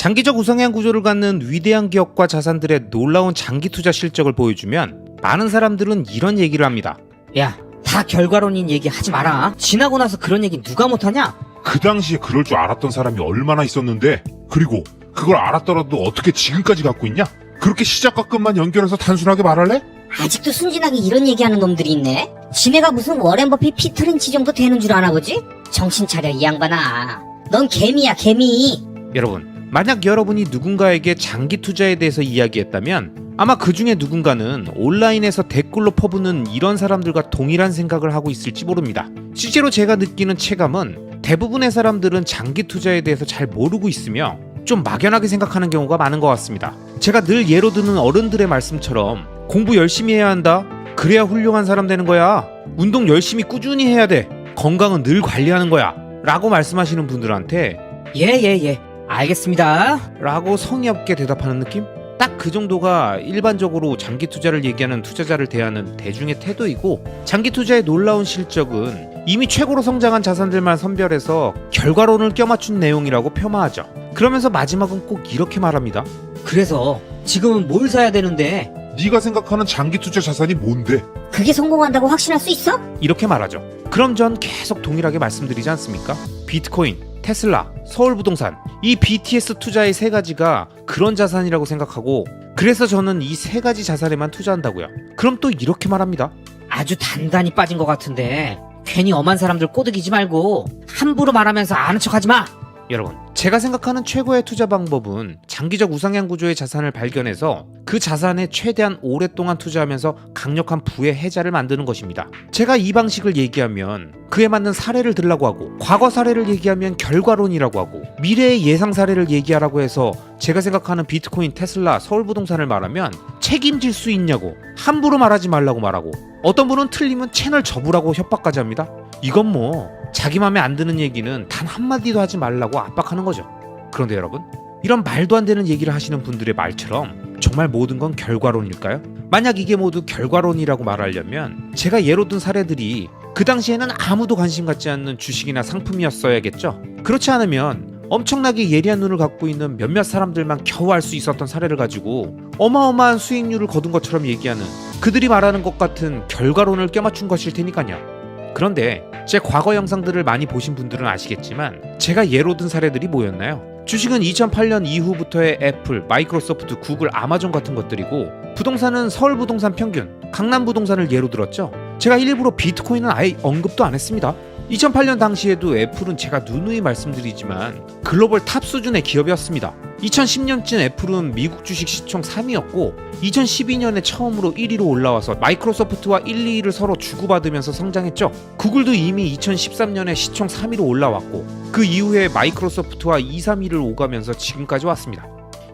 장기적 우상향 구조를 갖는 위대한 기업과 자산들의 놀라운 장기 투자 실적을 보여주면 많은 사람들은 이런 얘기를 합니다. 야, 다 결과론인 얘기 하지 마라. 지나고 나서 그런 얘기 누가 못하냐? 그 당시에 그럴 줄 알았던 사람이 얼마나 있었는데, 그리고 그걸 알았더라도 어떻게 지금까지 갖고 있냐? 그렇게 시작과 끝만 연결해서 단순하게 말할래? 아직도 순진하게 이런 얘기하는 놈들이 있네. 지네가 무슨 워렌 버핏 피터 린치 정도 되는 줄 아나 보지? 정신 차려 이 양반아. 넌 개미야 개미. 여러분, 만약 여러분이 누군가에게 장기 투자에 대해서 이야기했다면 아마 그 중에 누군가는 온라인에서 댓글로 퍼부는 이런 사람들과 동일한 생각을 하고 있을지 모릅니다. 실제로 제가 느끼는 체감은 대부분의 사람들은 장기 투자에 대해서 잘 모르고 있으며 좀 막연하게 생각하는 경우가 많은 것 같습니다. 제가 늘 예로 드는 어른들의 말씀처럼 공부 열심히 해야 한다. 그래야 훌륭한 사람 되는 거야. 운동 열심히 꾸준히 해야 돼. 건강은 늘 관리하는 거야. 라고 말씀하시는 분들한테 예. 알겠습니다. 라고 성의 없게 대답하는 느낌? 딱 그 정도가 일반적으로 장기 투자를 얘기하는 투자자를 대하는 대중의 태도이고, 장기 투자의 놀라운 실적은 이미 최고로 성장한 자산들만 선별해서 결과론을 껴맞춘 내용이라고 폄하하죠. 그러면서 마지막은 꼭 이렇게 말합니다. 그래서 지금은 뭘 사야 되는데? 네가 생각하는 장기 투자 자산이 뭔데? 그게 성공한다고 확신할 수 있어? 이렇게 말하죠. 그럼 전 계속 동일하게 말씀드리지 않습니까? 비트코인, 테슬라, 서울부동산, 이 BTS 투자의 세 가지가 그런 자산이라고 생각하고, 그래서 저는 이 세 가지 자산에만 투자한다고요. 그럼 또 이렇게 말합니다. 아주 단단히 빠진 것 같은데 괜히 엄한 사람들 꼬드기지 말고 함부로 말하면서 아는 척하지 마. 여러분, 제가 생각하는 최고의 투자 방법은 장기적 우상향 구조의 자산을 발견해서 그 자산에 최대한 오랫동안 투자하면서 강력한 부의 해자를 만드는 것입니다. 제가 이 방식을 얘기하면 그에 맞는 사례를 들라고 하고, 과거 사례를 얘기하면 결과론이라고 하고, 미래의 예상 사례를 얘기하라고 해서 제가 생각하는 비트코인, 테슬라, 서울부동산을 말하면 책임질 수 있냐고, 함부로 말하지 말라고 말하고, 어떤 분은 틀리면 채널 접으라고 협박까지 합니다. 이건 뭐 자기 맘에 안 드는 얘기는 단 한마디도 하지 말라고 압박하는 거죠. 그런데 여러분, 이런 말도 안 되는 얘기를 하시는 분들의 말처럼 정말 모든 건 결과론일까요? 만약 이게 모두 결과론이라고 말하려면 제가 예로 든 사례들이 그 당시에는 아무도 관심 갖지 않는 주식이나 상품이었어야겠죠. 그렇지 않으면 엄청나게 예리한 눈을 갖고 있는 몇몇 사람들만 겨우 알 수 있었던 사례를 가지고 어마어마한 수익률을 거둔 것처럼 얘기하는, 그들이 말하는 것 같은 결과론을 껴맞춘 것일 테니까요. 그런데 제 과거 영상들을 많이 보신 분들은 아시겠지만 제가 예로 든 사례들이 뭐였나요? 주식은 2008년 이후부터의 애플, 마이크로소프트, 구글, 아마존 같은 것들이고, 부동산은 서울부동산 평균, 강남부동산을 예로 들었죠. 제가 일부러 비트코인은 아예 언급도 안 했습니다. 2008년 당시에도 애플은 제가 누누이 말씀드리지만 글로벌 탑 수준의 기업이었습니다. 2010년쯤 애플은 미국 주식 시총 3위였고 2012년에 처음으로 1위로 올라와서 마이크로소프트와 1, 2위를 서로 주고받으면서 성장했죠. 구글도 이미 2013년에 시총 3위로 올라왔고 그 이후에 마이크로소프트와 2, 3위를 오가면서 지금까지 왔습니다.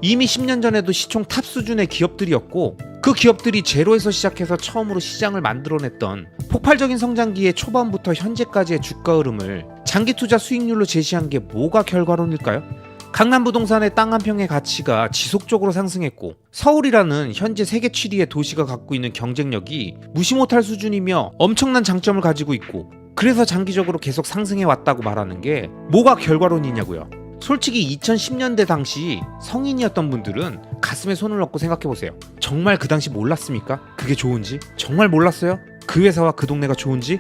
이미 10년 전에도 시총 탑 수준의 기업들이었고, 그 기업들이 제로에서 시작해서 처음으로 시장을 만들어냈던 폭발적인 성장기의 초반부터 현재까지의 주가 흐름을 장기 투자 수익률로 제시한 게 뭐가 결과론일까요? 강남부동산의 땅 한 평의 가치가 지속적으로 상승했고, 서울이라는 현재 세계 7위의 도시가 갖고 있는 경쟁력이 무시 못할 수준이며 엄청난 장점을 가지고 있고, 그래서 장기적으로 계속 상승해 왔다고 말하는 게 뭐가 결과론이냐고요. 솔직히 2010년대 당시 성인이었던 분들은 가슴에 손을 얹고 생각해보세요. 정말 그 당시 몰랐습니까? 그게 좋은지? 정말 몰랐어요? 그 회사와 그 동네가 좋은지?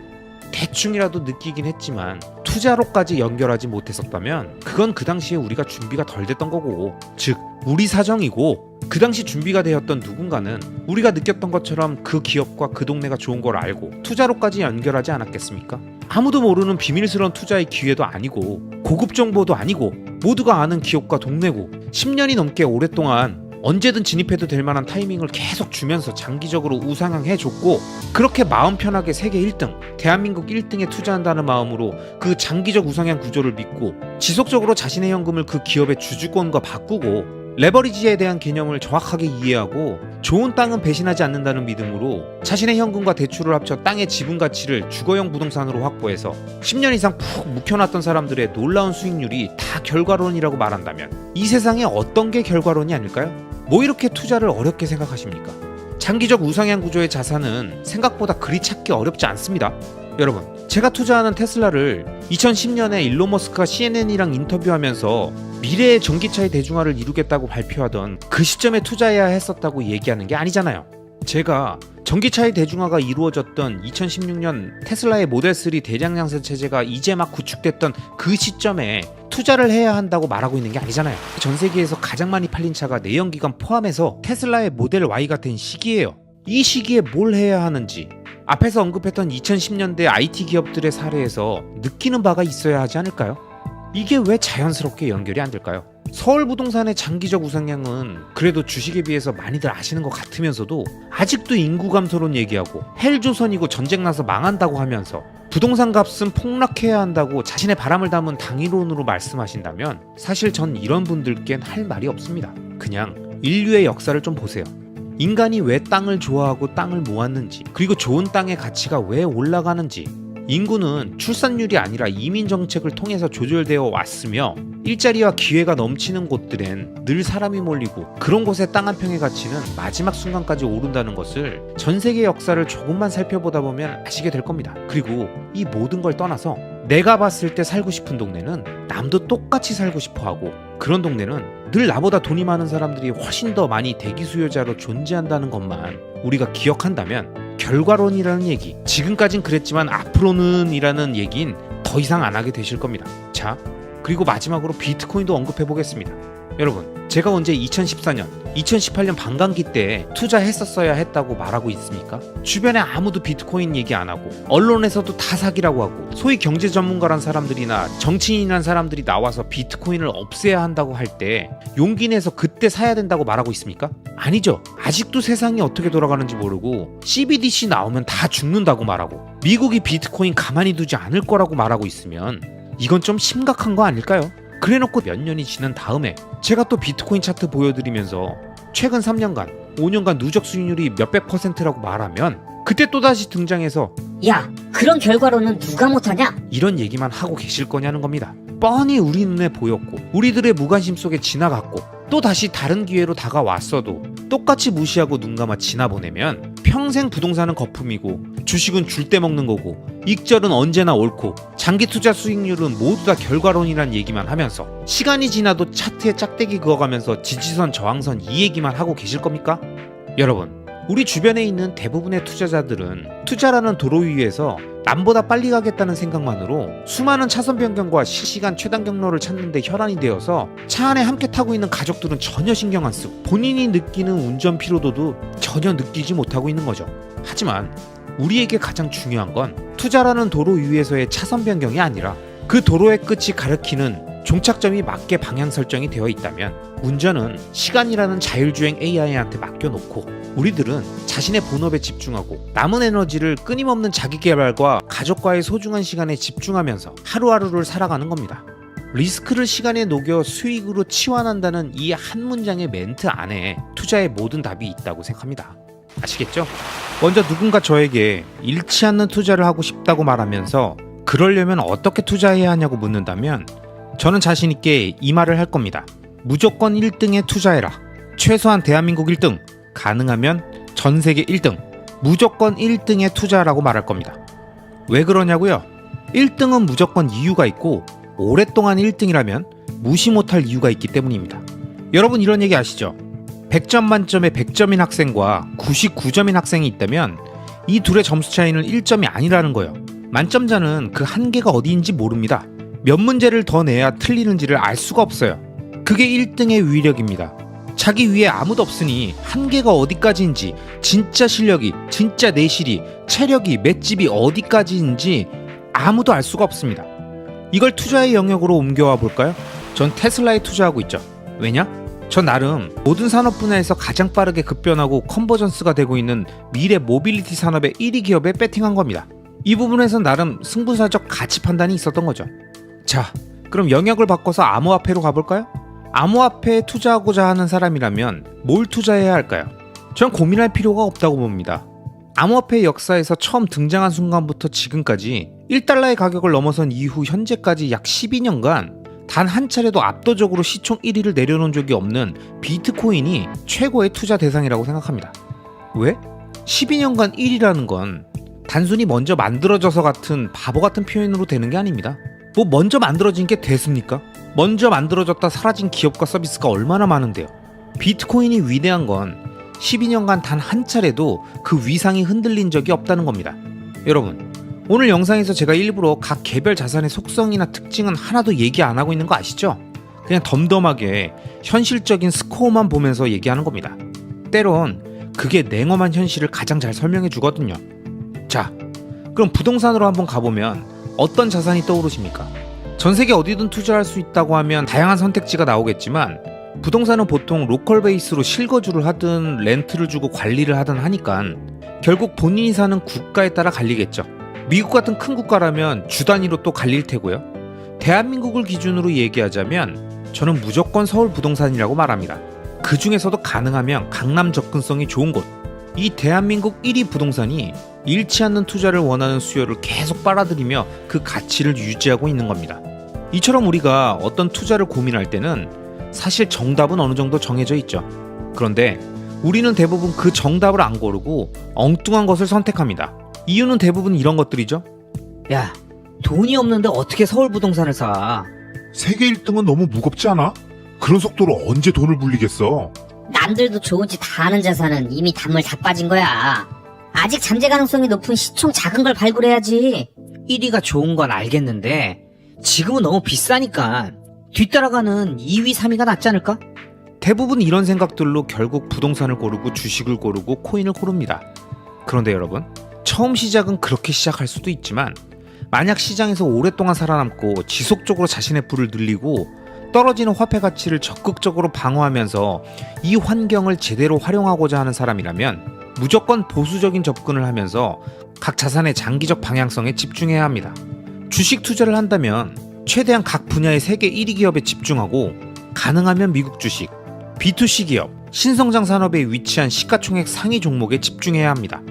대충이라도 느끼긴 했지만 투자로까지 연결하지 못했었다면 그건 그 당시에 우리가 준비가 덜 됐던 거고, 즉 우리 사정이고, 그 당시 준비가 되었던 누군가는 우리가 느꼈던 것처럼 그 기업과 그 동네가 좋은 걸 알고 투자로까지 연결하지 않았겠습니까? 아무도 모르는 비밀스러운 투자의 기회도 아니고 고급 정보도 아니고 모두가 아는 기업과 동네고 10년이 넘게 오랫동안 언제든 진입해도 될 만한 타이밍을 계속 주면서 장기적으로 우상향해줬고, 그렇게 마음 편하게 세계 1등, 대한민국 1등에 투자한다는 마음으로 그 장기적 우상향 구조를 믿고 지속적으로 자신의 현금을 그 기업의 주주권과 바꾸고, 레버리지에 대한 개념을 정확하게 이해하고 좋은 땅은 배신하지 않는다는 믿음으로 자신의 현금과 대출을 합쳐 땅의 지분 가치를 주거용 부동산으로 확보해서 10년 이상 푹 묵혀놨던 사람들의 놀라운 수익률이 다 결과론이라고 말한다면 이 세상에 어떤 게 결과론이 아닐까요? 뭐 이렇게 투자를 어렵게 생각하십니까? 장기적 우상향 구조의 자산은 생각보다 그리 찾기 어렵지 않습니다. 여러분, 제가 투자하는 테슬라를 2010년에 일론 머스크가 CNN이랑 인터뷰하면서 미래의 전기차의 대중화를 이루겠다고 발표하던 그 시점에 투자해야 했었다고 얘기하는 게 아니잖아요. 제가 전기차의 대중화가 이루어졌던 2016년 테슬라의 모델3 대량 양산 체제가 이제 막 구축됐던 그 시점에 투자를 해야 한다고 말하고 있는 게 아니잖아요. 전 세계에서 가장 많이 팔린 차가 내연기관 포함해서 테슬라의 모델 Y가 된 시기예요. 이 시기에 뭘 해야 하는지 앞에서 언급했던 2010년대 IT 기업들의 사례에서 느끼는 바가 있어야 하지 않을까요? 이게 왜 자연스럽게 연결이 안 될까요? 서울 부동산의 장기적 우상향은 그래도 주식에 비해서 많이들 아시는 것 같으면서도 아직도 인구 감소론 얘기하고 헬조선이고 전쟁 나서 망한다고 하면서 부동산 값은 폭락해야 한다고 자신의 바람을 담은 당위론으로 말씀하신다면 사실 전 이런 분들께는 할 말이 없습니다. 그냥 인류의 역사를 좀 보세요. 인간이 왜 땅을 좋아하고 땅을 모았는지, 그리고 좋은 땅의 가치가 왜 올라가는지, 인구는 출산율이 아니라 이민 정책을 통해서 조절되어 왔으며 일자리와 기회가 넘치는 곳들엔 늘 사람이 몰리고 그런 곳의 땅 한 평의 가치는 마지막 순간까지 오른다는 것을 전 세계 역사를 조금만 살펴보다 보면 아시게 될 겁니다. 그리고 이 모든 걸 떠나서 내가 봤을 때 살고 싶은 동네는 남도 똑같이 살고 싶어하고 그런 동네는 늘 나보다 돈이 많은 사람들이 훨씬 더 많이 대기 수요자로 존재한다는 것만 우리가 기억한다면 결과론이라는 얘기, 지금까진 그랬지만 앞으로는 이라는 얘기는 더 이상 안 하게 되실 겁니다. 자, 그리고 마지막으로 비트코인도 언급해 보겠습니다. 여러분, 제가 언제 2014년, 2018년 반감기 때 투자했었어야 했다고 말하고 있습니까? 주변에 아무도 비트코인 얘기 안 하고 언론에서도 다 사기라고 하고 소위 경제 전문가란 사람들이나 정치인이란 사람들이 나와서 비트코인을 없애야 한다고 할 때 용기 내서 그때 사야 된다고 말하고 있습니까? 아니죠. 아직도 세상이 어떻게 돌아가는지 모르고 CBDC 나오면 다 죽는다고 말하고 미국이 비트코인 가만히 두지 않을 거라고 말하고 있으면 이건 좀 심각한 거 아닐까요? 그래놓고 몇 년이 지난 다음에 제가 또 비트코인 차트 보여드리면서 최근 3년간, 5년간 누적 수익률이 몇백 %라고 말하면 그때 또다시 등장해서 야, 그런 결과로는 누가 못하냐? 이런 얘기만 하고 계실 거냐는 겁니다. 뻔히 우리 눈에 보였고 우리들의 무관심 속에 지나갔고 또 다시 다른 기회로 다가왔어도 똑같이 무시하고 눈 감아 지나보내면 평생 부동산은 거품이고 주식은 줄 때 먹는 거고 익절은 언제나 옳고 장기 투자 수익률은 모두 다 결과론이란 얘기만 하면서 시간이 지나도 차트에 짝대기 그어가면서 지지선 저항선 이 얘기만 하고 계실 겁니까? 여러분, 우리 주변에 있는 대부분의 투자자들은 투자라는 도로 위에서 남보다 빨리 가겠다는 생각만으로 수많은 차선 변경과 실시간 최단 경로를 찾는 데 혈안이 되어서 차 안에 함께 타고 있는 가족들은 전혀 신경 안 쓰고 본인이 느끼는 운전 피로도도 전혀 느끼지 못하고 있는 거죠. 하지만 우리에게 가장 중요한 건 투자라는 도로 위에서의 차선 변경이 아니라 그 도로의 끝이 가리키는 종착점이 맞게 방향 설정이 되어 있다면 운전은 시간이라는 자율주행 AI한테 맡겨놓고 우리들은 자신의 본업에 집중하고 남은 에너지를 끊임없는 자기개발과 가족과의 소중한 시간에 집중하면서 하루하루를 살아가는 겁니다. 리스크를 시간에 녹여 수익으로 치환한다는 이 한 문장의 멘트 안에 투자의 모든 답이 있다고 생각합니다. 아시겠죠? 먼저 누군가 저에게 잃지 않는 투자를 하고 싶다고 말하면서 그러려면 어떻게 투자해야 하냐고 묻는다면 저는 자신있게 이 말을 할 겁니다. 무조건 1등에 투자해라. 최소한 대한민국 1등, 가능하면 전 세계 1등, 무조건 1등에 투자라고 말할 겁니다. 왜 그러냐고요? 1등은 무조건 이유가 있고 오랫동안 1등이라면 무시 못할 이유가 있기 때문입니다. 여러분 이런 얘기 아시죠? 100점 만점에 100점인 학생과 99점인 학생이 있다면 이 둘의 점수 차이는 1점이 아니라는 거예요. 만점자는 그 한계가 어디인지 모릅니다. 몇 문제를 더 내야 틀리는지를 알 수가 없어요. 그게 1등의 위력입니다. 자기 위에 아무도 없으니 한계가 어디까지인지, 진짜 실력이, 진짜 내실이, 체력이, 맷집이 어디까지인지 아무도 알 수가 없습니다. 이걸 투자의 영역으로 옮겨와 볼까요? 전 테슬라에 투자하고 있죠. 왜냐? 전 나름 모든 산업 분야에서 가장 빠르게 급변하고 컨버전스가 되고 있는 미래 모빌리티 산업의 1위 기업에 배팅한 겁니다. 이 부분에서 나름 승부사적 가치 판단이 있었던 거죠. 자, 그럼 영역을 바꿔서 암호화폐로 가볼까요? 암호화폐에 투자하고자 하는 사람이라면 뭘 투자해야 할까요? 전 고민할 필요가 없다고 봅니다. 암호화폐 역사에서 처음 등장한 순간부터 지금까지 1달러의 가격을 넘어선 이후 현재까지 약 12년간 단 한 차례도 압도적으로 시총 1위를 내려놓은 적이 없는 비트코인이 최고의 투자 대상이라고 생각합니다. 왜? 12년간 1위라는 건 단순히 먼저 만들어져서 같은 바보 같은 표현으로 되는 게 아닙니다. 뭐 먼저 만들어진 게 됐습니까? 먼저 만들어졌다 사라진 기업과 서비스가 얼마나 많은데요. 비트코인이 위대한 건 12년간 단 한 차례도 그 위상이 흔들린 적이 없다는 겁니다. 여러분, 오늘 영상에서 제가 일부러 각 개별 자산의 속성이나 특징은 하나도 얘기 안 하고 있는 거 아시죠? 그냥 덤덤하게 현실적인 스코어만 보면서 얘기하는 겁니다. 때론 그게 냉엄한 현실을 가장 잘 설명해 주거든요. 자, 그럼 부동산으로 한번 가보면 어떤 자산이 떠오르십니까? 전 세계 어디든 투자할 수 있다고 하면 다양한 선택지가 나오겠지만 부동산은 보통 로컬 베이스로 실거주를 하든 렌트를 주고 관리를 하든 하니까 결국 본인이 사는 국가에 따라 갈리겠죠. 미국 같은 큰 국가라면 주 단위로 또 갈릴 테고요. 대한민국을 기준으로 얘기하자면 저는 무조건 서울 부동산이라고 말합니다. 그 중에서도 가능하면 강남 접근성이 좋은 곳. 이 대한민국 1위 부동산이 잃지 않는 투자를 원하는 수요를 계속 빨아들이며 그 가치를 유지하고 있는 겁니다. 이처럼 우리가 어떤 투자를 고민할 때는 사실 정답은 어느 정도 정해져 있죠. 그런데 우리는 대부분 그 정답을 안 고르고 엉뚱한 것을 선택합니다. 이유는 대부분 이런 것들이죠. 야, 돈이 없는데 어떻게 서울 부동산을 사? 세계 1등은 너무 무겁지 않아? 그런 속도로 언제 돈을 불리겠어? 남들도 좋은 짓 다 아는 자산은 이미 단물 다 빠진 거야. 아직 잠재 가능성이 높은 시총 작은 걸 발굴해야지. 1위가 좋은 건 알겠는데 지금은 너무 비싸니까 뒤따라가는 2위, 3위가 낫지 않을까? 대부분 이런 생각들로 결국 부동산을 고르고 주식을 고르고 코인을 고릅니다. 그런데 여러분, 처음 시작은 그렇게 시작할 수도 있지만 만약 시장에서 오랫동안 살아남고 지속적으로 자신의 부를 늘리고 떨어지는 화폐 가치를 적극적으로 방어하면서 이 환경을 제대로 활용하고자 하는 사람이라면 무조건 보수적인 접근을 하면서 각 자산의 장기적 방향성에 집중해야 합니다. 주식 투자를 한다면 최대한 각 분야의 세계 1위 기업에 집중하고 가능하면 미국 주식, B2C 기업, 신성장 산업에 위치한 시가총액 상위 종목에 집중해야 합니다.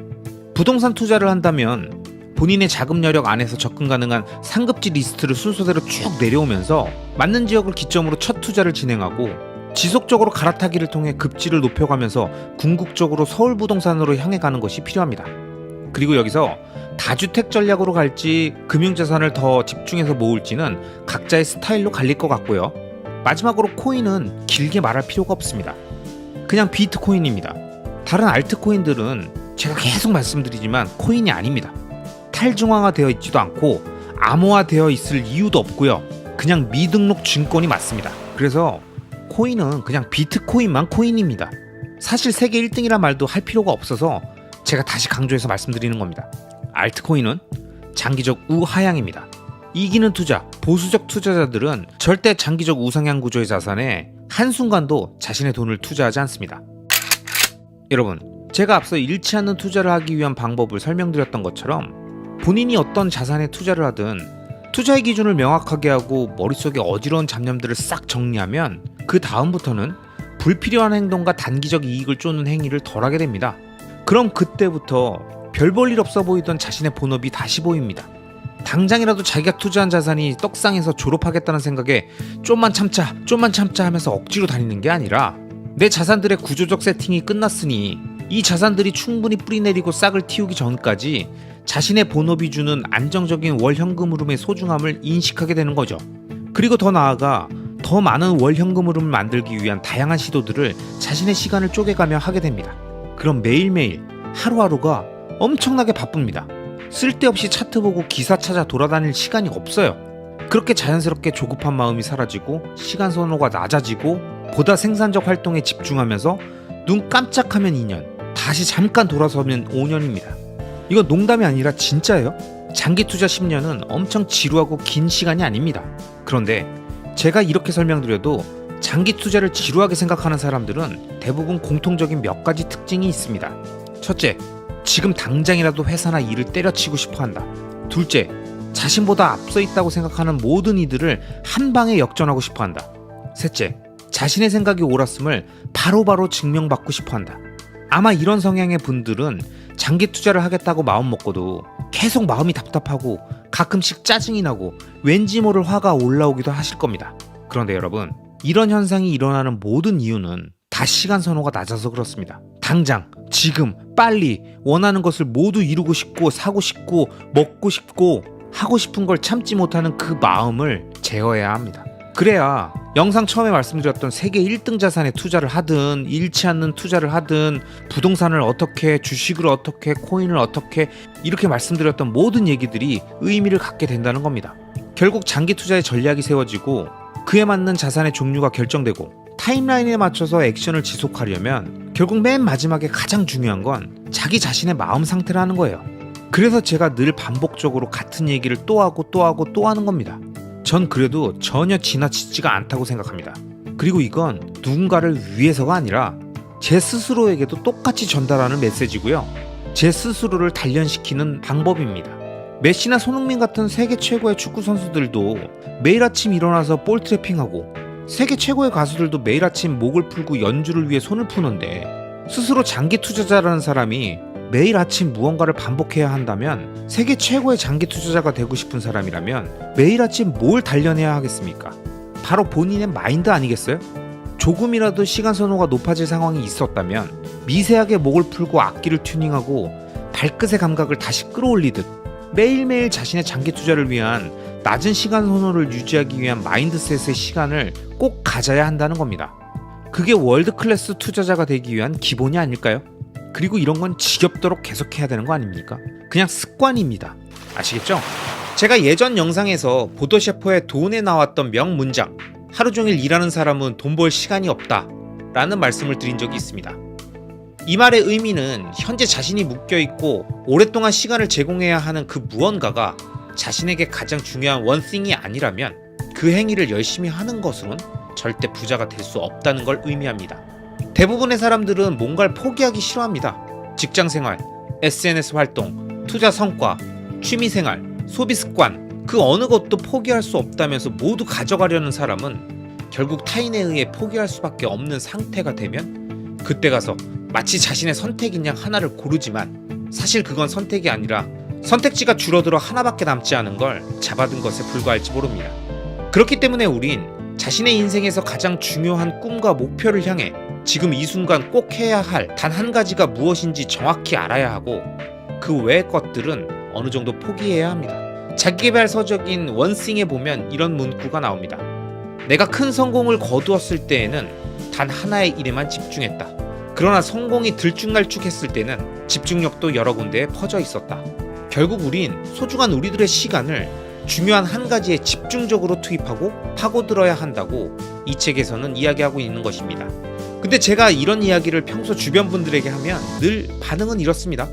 부동산 투자를 한다면 본인의 자금 여력 안에서 접근 가능한 상급지 리스트를 순서대로 쭉 내려오면서 맞는 지역을 기점으로 첫 투자를 진행하고 지속적으로 갈아타기를 통해 급지를 높여가면서 궁극적으로 서울 부동산으로 향해 가는 것이 필요합니다. 그리고 여기서 다주택 전략으로 갈지 금융자산을 더 집중해서 모을지는 각자의 스타일로 갈릴 것 같고요. 마지막으로 코인은 길게 말할 필요가 없습니다. 그냥 비트코인입니다. 다른 알트코인들은 제가 계속 말씀드리지만 코인이 아닙니다. 탈중앙화되어 있지도 않고 암호화되어 있을 이유도 없고요. 그냥 미등록 증권이 맞습니다. 그래서 코인은 그냥 비트코인만 코인입니다. 사실 세계 1등이란 말도 할 필요가 없어서 제가 다시 강조해서 말씀드리는 겁니다. 알트코인은 장기적 우하향입니다. 이기는 투자, 보수적 투자자들은 절대 장기적 우상향 구조의 자산에 한순간도 자신의 돈을 투자하지 않습니다. 여러분, 제가 앞서 잃지 않는 투자를 하기 위한 방법을 설명드렸던 것처럼 본인이 어떤 자산에 투자를 하든 투자의 기준을 명확하게 하고 머릿속에 어지러운 잡념들을 싹 정리하면 그 다음부터는 불필요한 행동과 단기적 이익을 쫓는 행위를 덜하게 됩니다. 그럼 그때부터 별 볼 일 없어 보이던 자신의 본업이 다시 보입니다. 당장이라도 자기가 투자한 자산이 떡상해서 졸업하겠다는 생각에 좀만 참자 하면서 억지로 다니는 게 아니라 내 자산들의 구조적 세팅이 끝났으니 이 자산들이 충분히 뿌리내리고 싹을 틔우기 전까지 자신의 본업이 주는 안정적인 월 현금 흐름의 소중함을 인식하게 되는 거죠. 그리고 더 나아가 더 많은 월 현금 흐름을 만들기 위한 다양한 시도들을 자신의 시간을 쪼개가며 하게 됩니다. 그럼 매일매일 하루하루가 엄청나게 바쁩니다. 쓸데없이 차트 보고 기사 찾아 돌아다닐 시간이 없어요. 그렇게 자연스럽게 조급한 마음이 사라지고 시간 선호가 낮아지고 보다 생산적 활동에 집중하면서 눈 깜짝하면 2년, 다시 잠깐 돌아서면 5년입니다. 이건 농담이 아니라 진짜예요. 장기 투자 10년은 엄청 지루하고 긴 시간이 아닙니다. 그런데 제가 이렇게 설명드려도 장기 투자를 지루하게 생각하는 사람들은 대부분 공통적인 몇 가지 특징이 있습니다. 첫째, 지금 당장이라도 회사나 일을 때려치고 싶어 한다. 둘째, 자신보다 앞서 있다고 생각하는 모든 이들을 한 방에 역전하고 싶어 한다. 셋째, 자신의 생각이 옳았음을 바로바로 증명받고 싶어 한다. 아마 이런 성향의 분들은 장기 투자를 하겠다고 마음먹고도 계속 마음이 답답하고 가끔씩 짜증이 나고 왠지 모를 화가 올라오기도 하실 겁니다. 그런데 여러분, 이런 현상이 일어나는 모든 이유는 다 시간 선호가 낮아서 그렇습니다. 당장, 지금, 빨리 원하는 것을 모두 이루고 싶고 사고 싶고 먹고 싶고 하고 싶은 걸 참지 못하는 그 마음을 제어해야 합니다. 그래야 영상 처음에 말씀드렸던 세계 1등 자산에 투자를 하든 잃지 않는 투자를 하든 부동산을 어떻게 주식을 어떻게 코인을 어떻게 이렇게 말씀드렸던 모든 얘기들이 의미를 갖게 된다는 겁니다. 결국 장기 투자의 전략이 세워지고 그에 맞는 자산의 종류가 결정되고 타임라인에 맞춰서 액션을 지속하려면 결국 맨 마지막에 가장 중요한 건 자기 자신의 마음 상태라는 거예요. 그래서 제가 늘 반복적으로 같은 얘기를 또 하고 또 하고 또 하는 겁니다. 전 그래도 전혀 지나치지가 않다고 생각합니다. 그리고 이건 누군가를 위해서가 아니라 제 스스로에게도 똑같이 전달하는 메시지고요. 제 스스로를 단련시키는 방법입니다. 메시나 손흥민 같은 세계 최고의 축구 선수들도 매일 아침 일어나서 볼 트래핑하고 세계 최고의 가수들도 매일 아침 목을 풀고 연주를 위해 손을 푸는데 스스로 장기 투자자라는 사람이 매일 아침 무언가를 반복해야 한다면 세계 최고의 장기 투자자가 되고 싶은 사람이라면 매일 아침 뭘 단련해야 하겠습니까? 바로 본인의 마인드 아니겠어요? 조금이라도 시간 선호가 높아질 상황이 있었다면 미세하게 목을 풀고 악기를 튜닝하고 발끝의 감각을 다시 끌어올리듯 매일매일 자신의 장기 투자를 위한 낮은 시간 선호를 유지하기 위한 마인드셋의 시간을 꼭 가져야 한다는 겁니다. 그게 월드 클래스 투자자가 되기 위한 기본이 아닐까요? 그리고 이런 건 지겹도록 계속해야 되는 거 아닙니까? 그냥 습관입니다. 아시겠죠? 제가 예전 영상에서 보도 셰퍼의 돈에 나왔던 명문장 하루 종일 일하는 사람은 돈 벌 시간이 없다 라는 말씀을 드린 적이 있습니다. 이 말의 의미는 현재 자신이 묶여있고 오랫동안 시간을 제공해야 하는 그 무언가가 자신에게 가장 중요한 원띵이 아니라면 그 행위를 열심히 하는 것으론 절대 부자가 될 수 없다는 걸 의미합니다. 대부분의 사람들은 뭔가를 포기하기 싫어합니다. 직장생활, SNS 활동, 투자 성과, 취미생활, 소비 습관 그 어느 것도 포기할 수 없다면서 모두 가져가려는 사람은 결국 타인에 의해 포기할 수밖에 없는 상태가 되면 그때 가서 마치 자신의 선택인 양 하나를 고르지만 사실 그건 선택이 아니라 선택지가 줄어들어 하나밖에 남지 않은 걸 잡아든 것에 불과할지 모릅니다. 그렇기 때문에 우린 자신의 인생에서 가장 중요한 꿈과 목표를 향해 지금 이 순간 꼭 해야 할 단 한 가지가 무엇인지 정확히 알아야 하고 그 외의 것들은 어느 정도 포기해야 합니다. 자기계발 서적인 원싱에 보면 이런 문구가 나옵니다. 내가 큰 성공을 거두었을 때에는 단 하나의 일에만 집중했다. 그러나 성공이 들쭉날쭉했을 때는 집중력도 여러 군데에 퍼져 있었다. 결국 우린 소중한 우리들의 시간을 중요한 한 가지에 집중적으로 투입하고 파고들어야 한다고 이 책에서는 이야기하고 있는 것입니다. 근데 제가 이런 이야기를 평소 주변 분들에게 하면 늘 반응은 이렇습니다.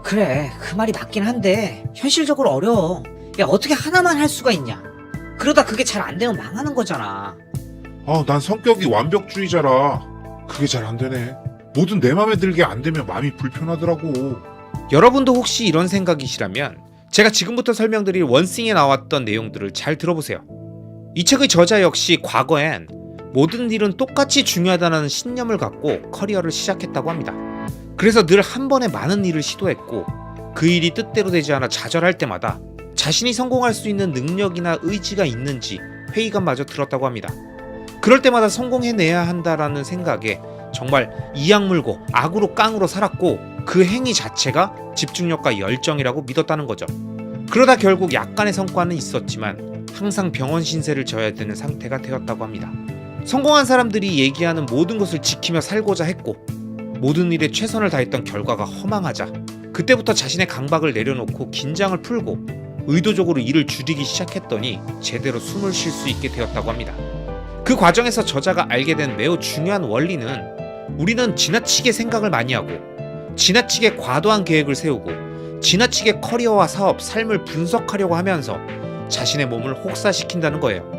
그래, 그 말이 맞긴 한데 현실적으로 어려워. 야, 어떻게 하나만 할 수가 있냐? 그러다 그게 잘 안 되면 망하는 거잖아. 난 성격이 완벽주의자라 그게 잘 안 되네. 뭐든 내 맘에 들게 안 되면 마음이 불편하더라고. 여러분도 혹시 이런 생각이시라면 제가 지금부터 설명드릴 원싱에 나왔던 내용들을 잘 들어보세요. 이 책의 저자 역시 과거엔 모든 일은 똑같이 중요하다는 신념을 갖고 커리어를 시작했다고 합니다. 그래서 늘 한 번에 많은 일을 시도했고 그 일이 뜻대로 되지 않아 좌절할 때마다 자신이 성공할 수 있는 능력이나 의지가 있는지 회의감마저 들었다고 합니다. 그럴 때마다 성공해내야 한다라는 생각에 정말 이악 물고 악으로 깡으로 살았고 그 행위 자체가 집중력과 열정이라고 믿었다는 거죠. 그러다 결국 약간의 성과는 있었지만 항상 병원 신세를 져야 되는 상태가 되었다고 합니다. 성공한 사람들이 얘기하는 모든 것을 지키며 살고자 했고 모든 일에 최선을 다했던 결과가 허망하자 그때부터 자신의 강박을 내려놓고 긴장을 풀고 의도적으로 일을 줄이기 시작했더니 제대로 숨을 쉴 수 있게 되었다고 합니다. 그 과정에서 저자가 알게 된 매우 중요한 원리는 우리는 지나치게 생각을 많이 하고 지나치게 과도한 계획을 세우고 지나치게 커리어와 사업, 삶을 분석하려고 하면서 자신의 몸을 혹사시킨다는 거예요.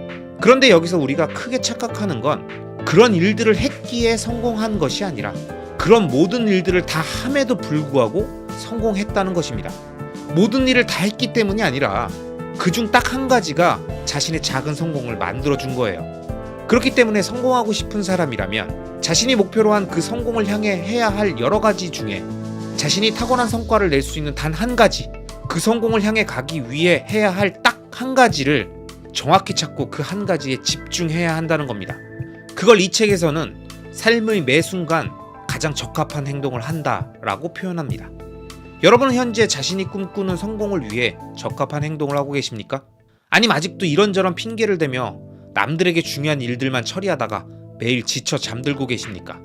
그런데 여기서 우리가 크게 착각하는 건 그런 일들을 했기에 성공한 것이 아니라 그런 모든 일들을 다 함에도 불구하고 성공했다는 것입니다. 모든 일을 다 했기 때문이 아니라 그중 딱 한 가지가 자신의 작은 성공을 만들어준 거예요. 그렇기 때문에 성공하고 싶은 사람이라면 자신이 목표로 한 그 성공을 향해 해야 할 여러 가지 중에 자신이 타고난 성과를 낼 수 있는 단 한 가지, 그 성공을 향해 가기 위해 해야 할 딱 한 가지를 정확히 찾고 그 한 가지에 집중해야 한다는 겁니다. 그걸 이 책에서는 삶의 매 순간 가장 적합한 행동을 한다라고 표현합니다. 여러분은 현재 자신이 꿈꾸는 성공을 위해 적합한 행동을 하고 계십니까? 아니면 아직도 이런저런 핑계를 대며 남들에게 중요한 일들만 처리하다가 매일 지쳐 잠들고 계십니까?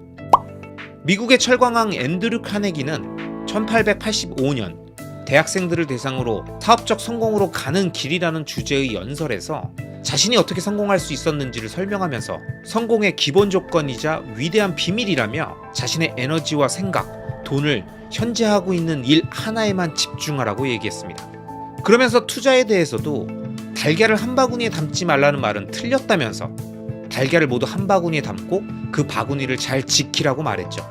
미국의 철광왕 앤드류 카네기는 1885년 대학생들을 대상으로 사업적 성공으로 가는 길이라는 주제의 연설에서 자신이 어떻게 성공할 수 있었는지를 설명하면서 성공의 기본 조건이자 위대한 비밀이라며 자신의 에너지와 생각, 돈을 현재 하고 있는 일 하나에만 집중하라고 얘기했습니다. 그러면서 투자에 대해서도 달걀을 한 바구니에 담지 말라는 말은 틀렸다면서 달걀을 모두 한 바구니에 담고 그 바구니를 잘 지키라고 말했죠.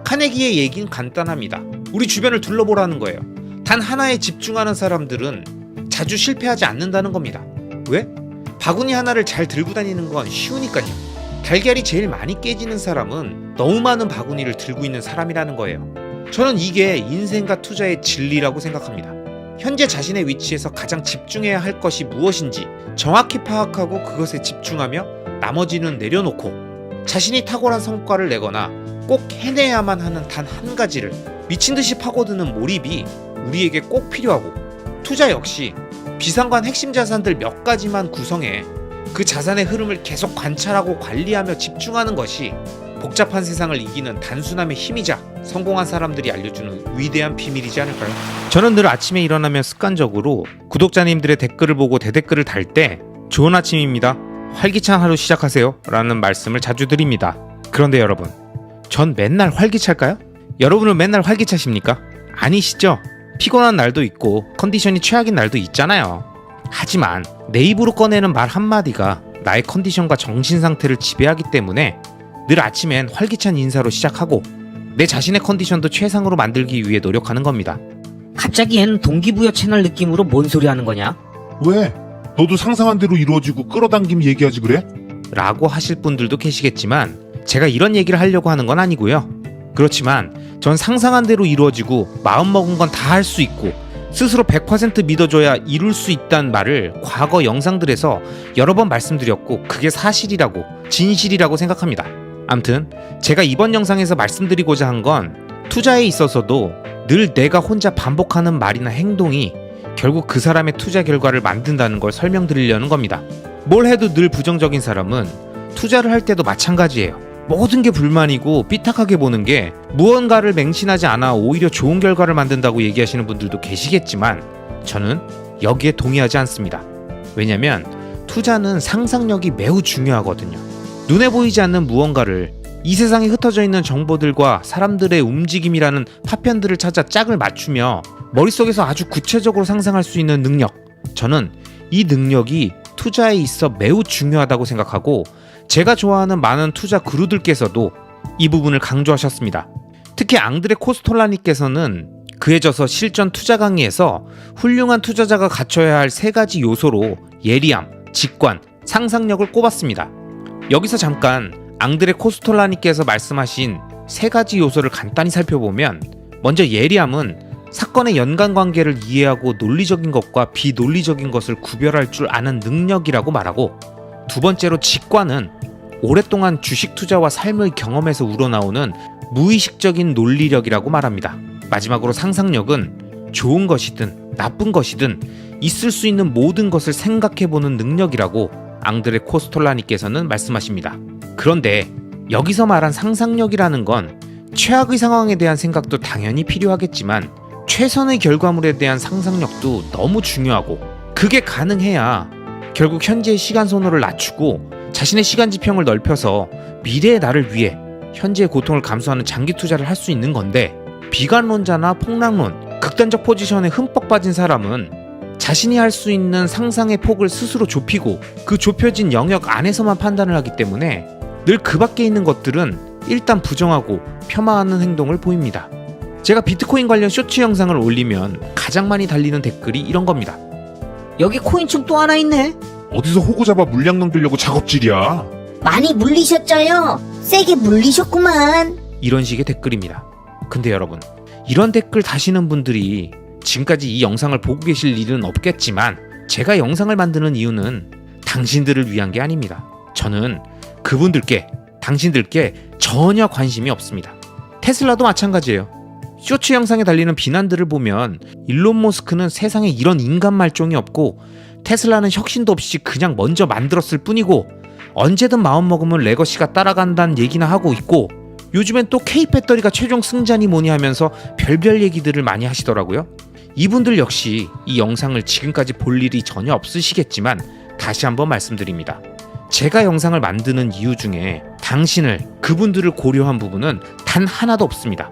카네기의 얘기는 간단합니다. 우리 주변을 둘러보라는 거예요. 단 하나에 집중하는 사람들은 자주 실패하지 않는다는 겁니다. 왜? 바구니 하나를 잘 들고 다니는 건 쉬우니까요. 달걀이 제일 많이 깨지는 사람은 너무 많은 바구니를 들고 있는 사람이라는 거예요. 저는 이게 인생과 투자의 진리라고 생각합니다. 현재 자신의 위치에서 가장 집중해야 할 것이 무엇인지 정확히 파악하고 그것에 집중하며 나머지는 내려놓고 자신이 탁월한 성과를 내거나 꼭 해내야만 하는 단 한 가지를 미친 듯이 파고드는 몰입이 우리에게 꼭 필요하고, 투자 역시 비상관 핵심 자산들 몇 가지만 구성해 그 자산의 흐름을 계속 관찰하고 관리하며 집중하는 것이 복잡한 세상을 이기는 단순함의 힘이자 성공한 사람들이 알려주는 위대한 비밀이지 않을까요? 저는 늘 아침에 일어나면 습관적으로 구독자님들의 댓글을 보고 대댓글을 달 때 좋은 아침입니다, 활기찬 하루 시작하세요 라는 말씀을 자주 드립니다. 그런데 여러분, 전 맨날 활기찰까요? 여러분은 맨날 활기차십니까? 아니시죠? 피곤한 날도 있고 컨디션이 최악인 날도 있잖아요. 하지만 내 입으로 꺼내는 말 한마디가 나의 컨디션과 정신 상태를 지배하기 때문에 늘 아침엔 활기찬 인사로 시작하고 내 자신의 컨디션도 최상으로 만들기 위해 노력하는 겁니다. 갑자기 얘는 동기부여 채널 느낌으로 뭔 소리 하는 거냐? 왜? 너도 상상한 대로 이루어지고 끌어당김 얘기하지 그래? 라고 하실 분들도 계시겠지만 제가 이런 얘기를 하려고 하는 건 아니고요. 그렇지만 전 상상한 대로 이루어지고 마음먹은 건 다 할 수 있고 스스로 100% 믿어줘야 이룰 수 있다는 말을 과거 영상들에서 여러 번 말씀드렸고 그게 사실이라고, 진실이라고 생각합니다. 암튼 제가 이번 영상에서 말씀드리고자 한 건 투자에 있어서도 늘 내가 혼자 반복하는 말이나 행동이 결국 그 사람의 투자 결과를 만든다는 걸 설명드리려는 겁니다. 뭘 해도 늘 부정적인 사람은 투자를 할 때도 마찬가지예요. 모든 게 불만이고 삐딱하게 보는 게 무언가를 맹신하지 않아 오히려 좋은 결과를 만든다고 얘기하시는 분들도 계시겠지만 저는 여기에 동의하지 않습니다. 왜냐면 투자는 상상력이 매우 중요하거든요. 눈에 보이지 않는 무언가를 이 세상에 흩어져 있는 정보들과 사람들의 움직임이라는 파편들을 찾아 짝을 맞추며 머릿속에서 아주 구체적으로 상상할 수 있는 능력, 저는 이 능력이 투자에 있어 매우 중요하다고 생각하고 제가 좋아하는 많은 투자 그루들께서도 이 부분을 강조하셨습니다. 특히 앙드레 코스톨라니께서는 그에 져서 실전 투자 강의에서 훌륭한 투자자가 갖춰야 할 세 가지 요소로 예리함, 직관, 상상력을 꼽았습니다. 여기서 잠깐 앙드레 코스톨라니께서 말씀하신 세 가지 요소를 간단히 살펴보면, 먼저 예리함은 사건의 연관관계를 이해하고 논리적인 것과 비논리적인 것을 구별할 줄 아는 능력이라고 말하고, 두 번째로 직관은 오랫동안 주식 투자와 삶의 경험에서 우러나오는 무의식적인 논리력이라고 말합니다. 마지막으로 상상력은 좋은 것이든 나쁜 것이든 있을 수 있는 모든 것을 생각해보는 능력이라고 앙드레 코스톨라니께서는 말씀하십니다. 그런데 여기서 말한 상상력이라는 건 최악의 상황에 대한 생각도 당연히 필요하겠지만 최선의 결과물에 대한 상상력도 너무 중요하고, 그게 가능해야 결국 현재의 시간 소모를 낮추고 자신의 시간 지평을 넓혀서 미래의 나를 위해 현재의 고통을 감수하는 장기 투자를 할 수 있는 건데, 비관론자나 폭락론, 극단적 포지션에 흠뻑 빠진 사람은 자신이 할 수 있는 상상의 폭을 스스로 좁히고 그 좁혀진 영역 안에서만 판단을 하기 때문에 늘 그 밖에 있는 것들은 일단 부정하고 폄하하는 행동을 보입니다. 제가 비트코인 관련 쇼츠 영상을 올리면 가장 많이 달리는 댓글이 이런 겁니다. 여기 코인충 또 하나 있네. 어디서 호구 잡아 물량 넘기려고 작업질이야? 많이 물리셨죠요? 세게 물리셨구만. 이런 식의 댓글입니다. 근데 여러분, 이런 댓글 다시는 분들이 지금까지 이 영상을 보고 계실 일은 없겠지만 제가 영상을 만드는 이유는 당신들을 위한 게 아닙니다. 저는 그분들께, 당신들께 전혀 관심이 없습니다. 테슬라도 마찬가지예요. 쇼츠 영상에 달리는 비난들을 보면 일론 머스크는 세상에 이런 인간 말종이 없고 테슬라는 혁신도 없이 그냥 먼저 만들었을 뿐이고 언제든 마음먹으면 레거시가 따라간다는 얘기나 하고 있고, 요즘엔 또 K배터리가 최종 승자니 뭐니 하면서 별별 얘기들을 많이 하시더라고요. 이분들 역시 이 영상을 지금까지 볼 일이 전혀 없으시겠지만 다시 한번 말씀드립니다. 제가 영상을 만드는 이유 중에 당신을, 그분들을 고려한 부분은 단 하나도 없습니다.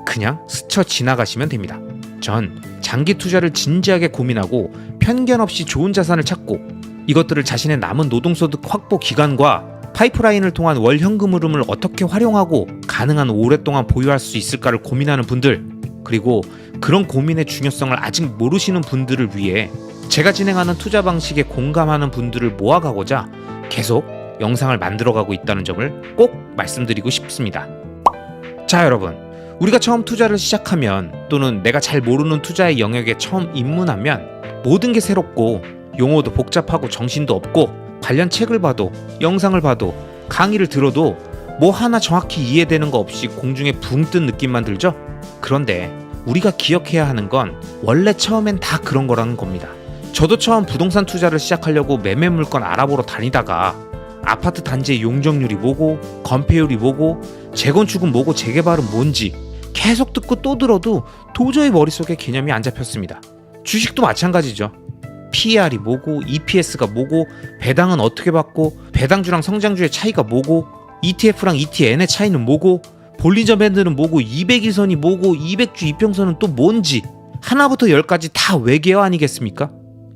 그냥 스쳐 지나가시면 됩니다. 전 장기 투자를 진지하게 고민하고 편견 없이 좋은 자산을 찾고, 이것들을 자신의 남은 노동소득 확보 기간과 파이프라인을 통한 월 현금 흐름을 어떻게 활용하고 가능한 오랫동안 보유할 수 있을까를 고민하는 분들, 그리고 그런 고민의 중요성을 아직 모르시는 분들을 위해 제가 진행하는 투자 방식에 공감하는 분들을 모아가고자 계속 영상을 만들어가고 있다는 점을 꼭 말씀드리고 싶습니다. 자, 여러분, 우리가 처음 투자를 시작하면, 또는 내가 잘 모르는 투자의 영역에 처음 입문하면 모든 게 새롭고 용어도 복잡하고 정신도 없고, 관련 책을 봐도 영상을 봐도 강의를 들어도 뭐 하나 정확히 이해되는 거 없이 공중에 붕 뜬 느낌만 들죠? 그런데 우리가 기억해야 하는 건 원래 처음엔 다 그런 거라는 겁니다. 저도 처음 부동산 투자를 시작하려고 매매 물건 알아보러 다니다가 아파트 단지의 용적률이 뭐고, 건폐율이 뭐고, 재건축은 뭐고, 재개발은 뭔지 계속 듣고 또 들어도 도저히 머릿속에 개념이 안 잡혔습니다. 주식도 마찬가지죠. PER이 뭐고, EPS가 뭐고, 배당은 어떻게 받고, 배당주랑 성장주의 차이가 뭐고, ETF랑 ETN의 차이는 뭐고, 볼린저 밴드는 뭐고, 200일선이 뭐고, 200주 이평선은 또 뭔지 하나부터 열까지 다 외계어 아니겠습니까?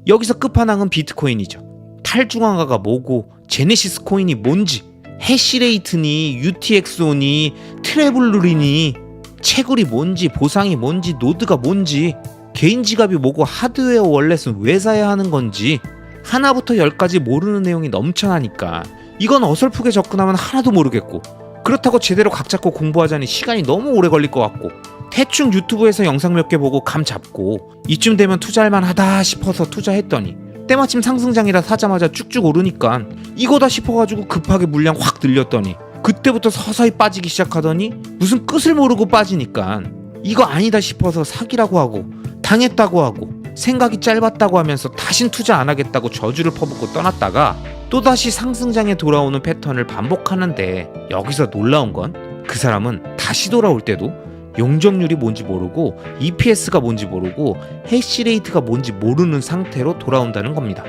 여기서 끝판왕은 비트코인이죠. 탈중앙화가 뭐고, 제네시스 코인이 뭔지, 해시레이트니, UTXO니, 트래블룰이니, 채굴이 뭔지, 보상이 뭔지, 노드가 뭔지, 개인 지갑이 뭐고, 하드웨어 월렛은 왜 사야 하는 건지 하나부터 열까지 모르는 내용이 넘쳐나니까 이건 어설프게 접근하면 하나도 모르겠고, 그렇다고 제대로 각 잡고 공부하자니 시간이 너무 오래 걸릴 것 같고, 대충 유튜브에서 영상 몇 개 보고 감 잡고 이쯤 되면 투자할 만하다 싶어서 투자했더니 때마침 상승장이라 사자마자 쭉쭉 오르니까 이거다 싶어가지고 급하게 물량 확 늘렸더니 그때부터 서서히 빠지기 시작하더니 무슨 끝을 모르고 빠지니까 이거 아니다 싶어서 사기라고 하고 당했다고 하고 생각이 짧았다고 하면서 다신 투자 안 하겠다고 저주를 퍼붓고 떠났다가 또다시 상승장에 돌아오는 패턴을 반복하는데, 여기서 놀라운 건 그 사람은 다시 돌아올 때도 용적률이 뭔지 모르고 EPS가 뭔지 모르고 해시레이트가 뭔지 모르는 상태로 돌아온다는 겁니다.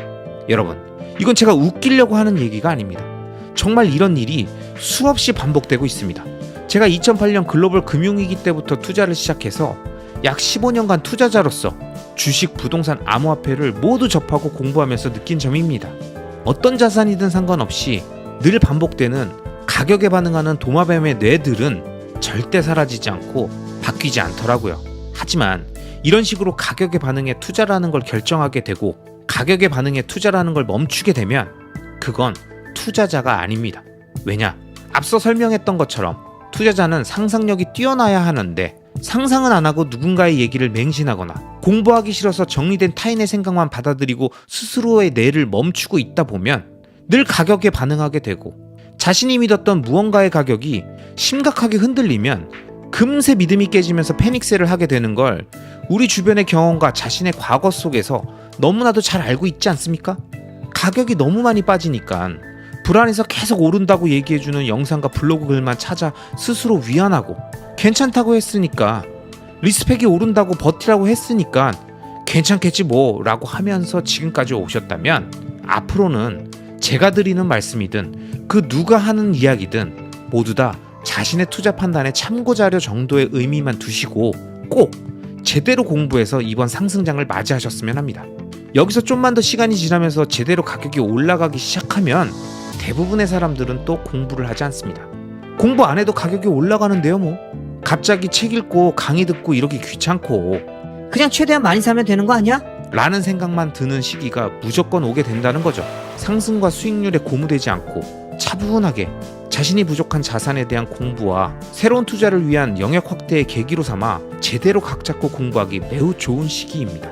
여러분, 이건 제가 웃기려고 하는 얘기가 아닙니다. 정말 이런 일이 수없이 반복되고 있습니다. 제가 2008년 글로벌 금융위기 때부터 투자를 시작해서 약 15년간 투자자로서 주식, 부동산, 암호화폐를 모두 접하고 공부하면서 느낀 점입니다. 어떤 자산이든 상관없이 늘 반복되는 가격에 반응하는 도마뱀의 뇌들은 절대 사라지지 않고 바뀌지 않더라고요. 하지만 이런 식으로 가격에 반응해 투자라는 걸 결정하게 되고 가격에 반응해 투자라는 걸 멈추게 되면 그건 투자자가 아닙니다. 왜냐? 앞서 설명했던 것처럼 투자자는 상상력이 뛰어나야 하는데 상상은 안 하고 누군가의 얘기를 맹신하거나 공부하기 싫어서 정리된 타인의 생각만 받아들이고 스스로의 뇌를 멈추고 있다 보면 늘 가격에 반응하게 되고, 자신이 믿었던 무언가의 가격이 심각하게 흔들리면 금세 믿음이 깨지면서 패닉세를 하게 되는 걸 우리 주변의 경험과 자신의 과거 속에서 너무나도 잘 알고 있지 않습니까? 가격이 너무 많이 빠지니까 불안해서 계속 오른다고 얘기해주는 영상과 블로그 글만 찾아 스스로 위안하고, 괜찮다고 했으니까, 리스펙이 오른다고 버티라고 했으니까 괜찮겠지 뭐 라고 하면서 지금까지 오셨다면, 앞으로는 제가 드리는 말씀이든 그 누가 하는 이야기든 모두 다 자신의 투자 판단의 참고자료 정도의 의미만 두시고 꼭 제대로 공부해서 이번 상승장을 맞이하셨으면 합니다. 여기서 좀만 더 시간이 지나면서 제대로 가격이 올라가기 시작하면 대부분의 사람들은 또 공부를 하지 않습니다. 공부 안 해도 가격이 올라가는데요 뭐. 갑자기 책 읽고 강의 듣고 이러기 귀찮고 그냥 최대한 많이 사면 되는 거 아니야? 라는 생각만 드는 시기가 무조건 오게 된다는 거죠. 상승과 수익률에 고무되지 않고 차분하게 자신이 부족한 자산에 대한 공부와 새로운 투자를 위한 영역 확대의 계기로 삼아 제대로 각 잡고 공부하기 매우 좋은 시기입니다.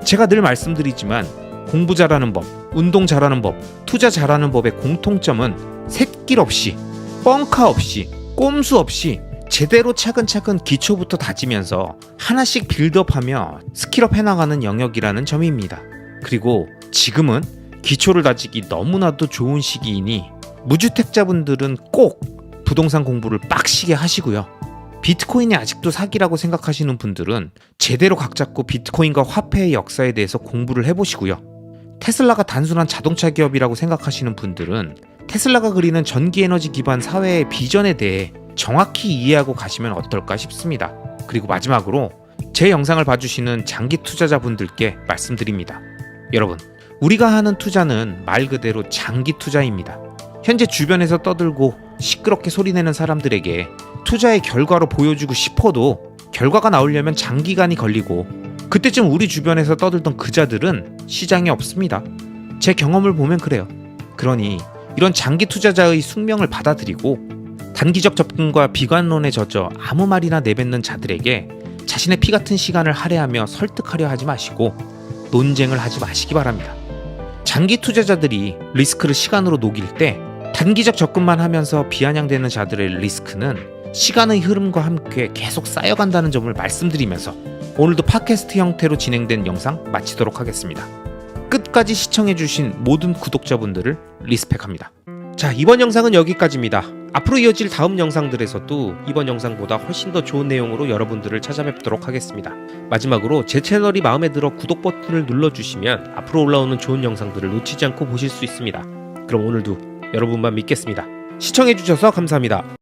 제가 늘 말씀드리지만 공부 잘하는 법, 운동 잘하는 법, 투자 잘하는 법의 공통점은 샛길 없이, 뻥카 없이, 꼼수 없이 제대로 차근차근 기초부터 다지면서 하나씩 빌드업하며 스킬업 해나가는 영역이라는 점입니다. 그리고 지금은 기초를 다지기 너무나도 좋은 시기이니 무주택자분들은 꼭 부동산 공부를 빡시게 하시고요. 비트코인이 아직도 사기라고 생각하시는 분들은 제대로 각 잡고 비트코인과 화폐의 역사에 대해서 공부를 해보시고요. 테슬라가 단순한 자동차 기업이라고 생각하시는 분들은 테슬라가 그리는 전기에너지 기반 사회의 비전에 대해 정확히 이해하고 가시면 어떨까 싶습니다. 그리고 마지막으로 제 영상을 봐주시는 장기 투자자분들께 말씀드립니다. 여러분, 우리가 하는 투자는 말 그대로 장기 투자입니다. 현재 주변에서 떠들고 시끄럽게 소리내는 사람들에게 투자의 결과로 보여주고 싶어도 결과가 나오려면 장기간이 걸리고 그때쯤 우리 주변에서 떠들던 그자들은 시장에 없습니다. 제 경험을 보면 그래요. 그러니 이런 장기 투자자의 숙명을 받아들이고 단기적 접근과 비관론에 젖어 아무 말이나 내뱉는 자들에게 자신의 피 같은 시간을 할애하며 설득하려 하지 마시고 논쟁을 하지 마시기 바랍니다. 장기 투자자들이 리스크를 시간으로 녹일 때 단기적 접근만 하면서 비아냥대는 자들의 리스크는 시간의 흐름과 함께 계속 쌓여간다는 점을 말씀드리면서 오늘도 팟캐스트 형태로 진행된 영상 마치도록 하겠습니다. 끝까지 시청해주신 모든 구독자분들을 리스펙합니다. 자, 이번 영상은 여기까지입니다. 앞으로 이어질 다음 영상들에서도 이번 영상보다 훨씬 더 좋은 내용으로 여러분들을 찾아뵙도록 하겠습니다. 마지막으로 제 채널이 마음에 들어 구독 버튼을 눌러주시면 앞으로 올라오는 좋은 영상들을 놓치지 않고 보실 수 있습니다. 그럼 오늘도 여러분만 믿겠습니다. 시청해주셔서 감사합니다.